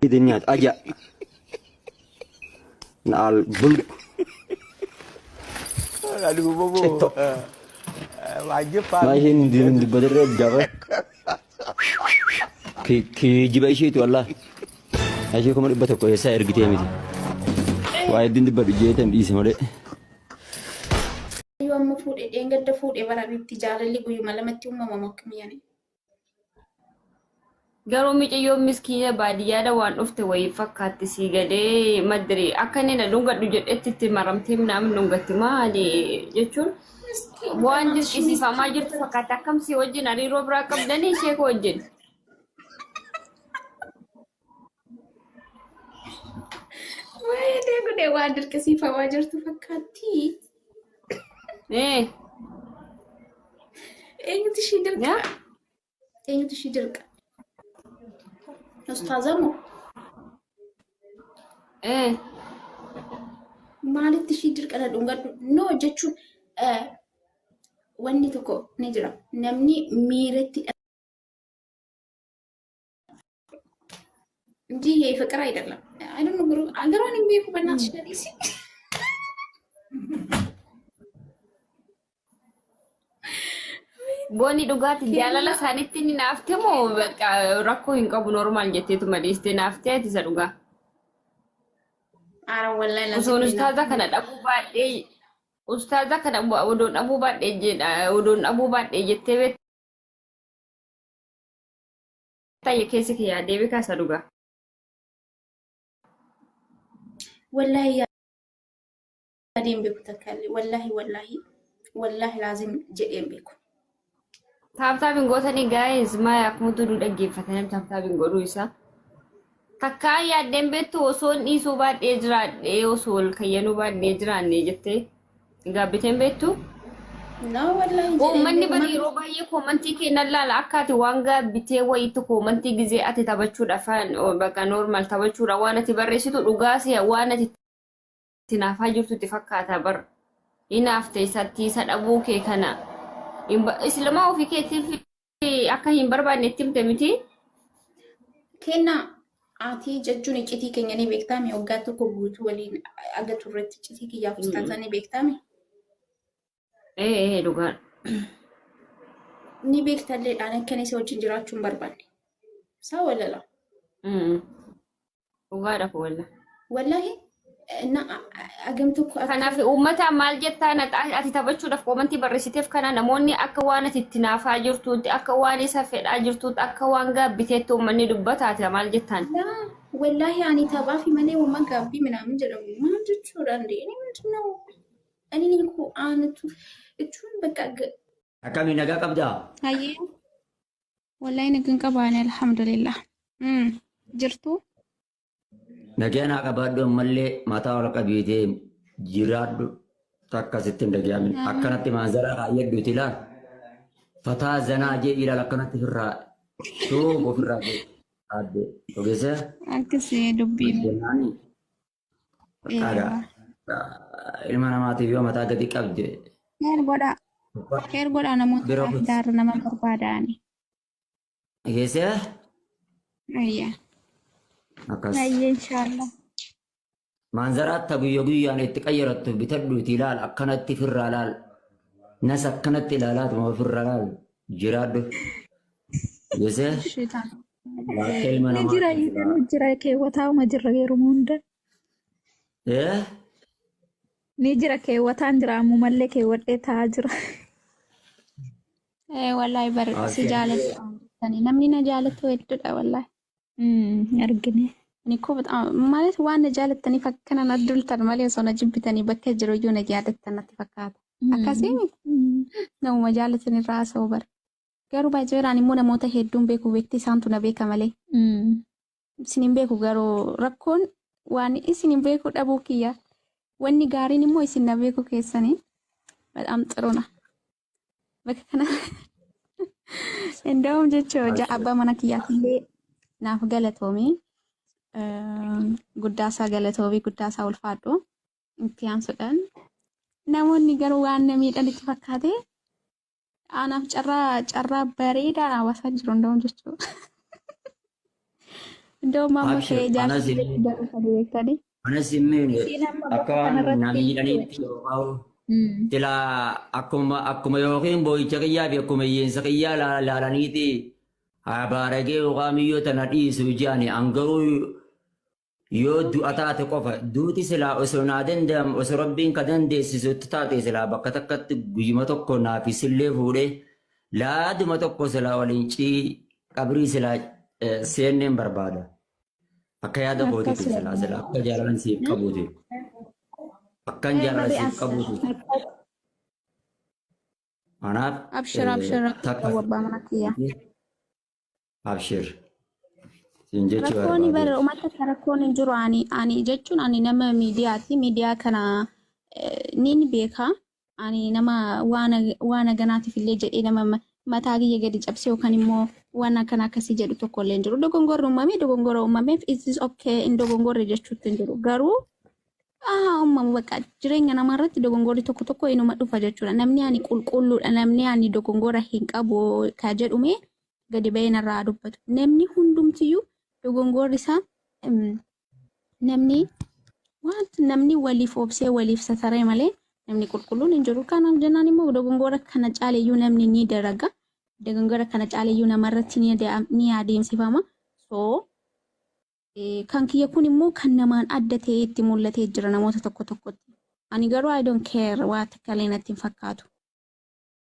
الدنيا أجا نال بل aduh bobo wajib ما pagi هي ندي بدر جابه كي جيب شيء والله أشياء كمان بتوقع يسير قتيا مدي وايد ندي بدر جيتم اسمه ده Yoo amma fuudhee dheengadda fuudhee barabitti jaalalli guyyuma lamatti uumamama akkam yaani. Garuu miicayyoo miskiina baadiyyaadha waan dhufte wayii fakkaatti sii galee madire akka inni na dhungadhu jedhetti itti maramtee namni dhungatti maali jechuun waan dirqisiifamaa jirtu fakkaatti akkam si wajjin hariiroo biraa qabdanii ishee koo wajjin. Waayee gudee waan dirqisiifamaa jirtu fakkaatti. Eenyutu ishii dirqa? Eenyutu ishii dirqa? Ustaaza moo? Maalitti ishii dirqa na dhungadhu? No jechuun wanni tokko ni jira. Namni miiratti እንጂ ይሄ ፍቅር አይደለም። አይ ዶንት ኖ አገሯን የሚሄዱ በእናትሽ ለዲሲ Boni dhugaatii jaalala isaaniitti ni naaftee moo rakkoo hin qabu normaal jetteetu maleessitee naaftee ati isa dhugaa. አረ ወላሂ Osoon ustaaza kana odoon dhabuu baadhee jettee beektaa keessi kee yaadee beekaa isa dhugaa. ወላሂ ያዴን ቤኩ ተካለ ወላሂ ላዚም ጀዴን ቤኩ Taaptaabiin gootanii guys maaya akkumutu dhaggeeffatanii taaptaabiin godhuu isaa. Takkaa yaaddeen beektu osoo dhiisuu baadhee jiraadhee osoo ol kayyanuu baadhee jiraannee jettee gaabbiteen beektu. No wallahi Uummanni bari yeroo baay'ee koomantii kennan laala akka ati waan gaabbitee wayiitu koomantii gizee ati taphachuudhaaf bakka normaal taphachuudha waan ati barreessitu dhugaasi waan ati naafaa jirtu itti fakkaata bar. Inaaf teessatti isa dhabuu kee kana. Islamaa ofii keetiif akka hin barbaanne itti himte miti. Kenna ati jechuun iccitii keenya ni beektame waggaa tokko guutuu waliin aga turretti iccitii kiyyaaf ustaaza ni beektame. Dhugaan. Ni beektallee dhaan akkanii si wajjin jiraachuu hin barbaanne. Saa walala. Dhugaadha ko walla. Wallahi na agam tokko Kanaaf uummata maal jettaan ati taphachuudhaaf koomantii barreessiteef kana namoonni akka waan ati itti naafaa jirtuutti akka waan isa fedhaa jirtuutti akka waan gaabbiteetti uummanni dubbataate maal jettaan. Wallahi ani taphaa fi malee uumaa gaabbii minaamin jedhamu maal jechuudha ndee inni ምንድነው? እኔ እኮ አንቱ እቹን በቃ أكمل نجا قبضة አየ ወላሂ ነገን ቀባኔ አልሐምዱሊላህ ጅርቱ نجانا قبضة ملء ماتا ولا قبيته جيراد تكا ستين دقيقة من أكنت منظرة يد تلان فتا زنا جي إلى لكنت في الرا شو في الرا هذا وجزء አክሴ ዱቢ جناني كذا ilma namaatiif yoo mataa gadi qabde heer godha namoota daaru nama barbaadaani. Geesse Ayya. akkas Ayya inshallah. manzaraatti guyyaa guyyaan itti qayyarattu bitadhuuti ilaal akkanatti firraa ilaal nas akkanatti ilaalaatuma ofirra ilaal jiraadhu geesse Shita. akka ilma namaa Jira keewwataa'uma jirra yeroo hunda. Ni jira keewwataan jira ammoo mallee keewwadhee taa'aa jira. Wallahi bar si jaalatu namni na jaalatu hedduudha wallahi. Argine. Ani ko ማለት waan na jaalatanii fakkanan addultan malee osoo na jibbitanii bakka jiru iyyuu na jaalattan natti fakkaata. Akkasii namuma jaalatanii irraa haasa'u bar. Garuu baay'ee immoo namoota hedduun beeku beekti isaantu na beeka malee. Isin hin beeku garuu rakkoon waan isin hin beeku dhabuu kiyya. Wanni gaariin immoo isin na beeku keessanii በጣም ጥሩ ነው. Bakka kana እንደውም jechuudha abbaa mana kiyyaatillee naaf galatoomii guddaasaa galatoobii guddaasaa ulfaadhu itti aansuudhaan namoonni garuu waan namiidhaan itti fakkaate anaaf carraa bareedaa hawaasaa jiru እንደውም jechuudha. Ndoo mamma Abshir, kee jaarsi jedhu kan beektanii. anas immoo Isiin amma bakka akka waan kanarratti namiidhaniitti yookaan tila akkuma yookiin boo'icha qiyyaa fi akkuma hiyyeessa qiyyaa laalaniiti habaaragee yookaan miyyoo tana dhiisu jaani angaruu yoo du'a taate qofa duuti silaa osoo naa danda'am osoo rabbiin ka dandeessisutti taate silaa bakka takkatti guyyuma tokko naafisillee fuudhee laaduma tokko silaa waliin qabrii silaa seenneen barbaada. Akka yaada kootiitti silaa akka jaalalan siif qabuuti. Akkan jaalalan siif qabuuti. Anaaf Abshir takka wabbaa mana kiyyaa. abshir. Siin jechuu Rakkoon bara barbaade. uummata rakkoon hin jiru ani jechuun ani nama miidiyaati. Miidiyaa kana ni beeka. Ani nama waan ganaatiif illee jedhee nama mataa kiyya gadi cabsee yookaan immoo waan akkana akkasii jedhu tokko illee hin jiru. Dogongora uumameef is okay in dogongorre jechuutti hin jiru. Garuu uumamu bakka jireenya namarratti dogongorri tokko inuma dhufa jechuudha. Namni ani qulqulluudha. Namni ani dogongora hin qabu ka jedhume gadi bahee narraa dubbatu. Namni hundumtiyyuu dogongorri isaa namni waliif obsee waliif sataree malee namni qulqulluun hin jiru. Kanaaf jennaan immoo dogongora kana caaleyyuu namni ni dalaga. Dogongora kana caaleyyuu namarratti ni adeemsifama. So kan kiyya kun immoo kan namaan adda ta'ee itti mul'atee jira namoota tokkotti. Ani garuu I don't care waa takka illee natti hin fakkaatu.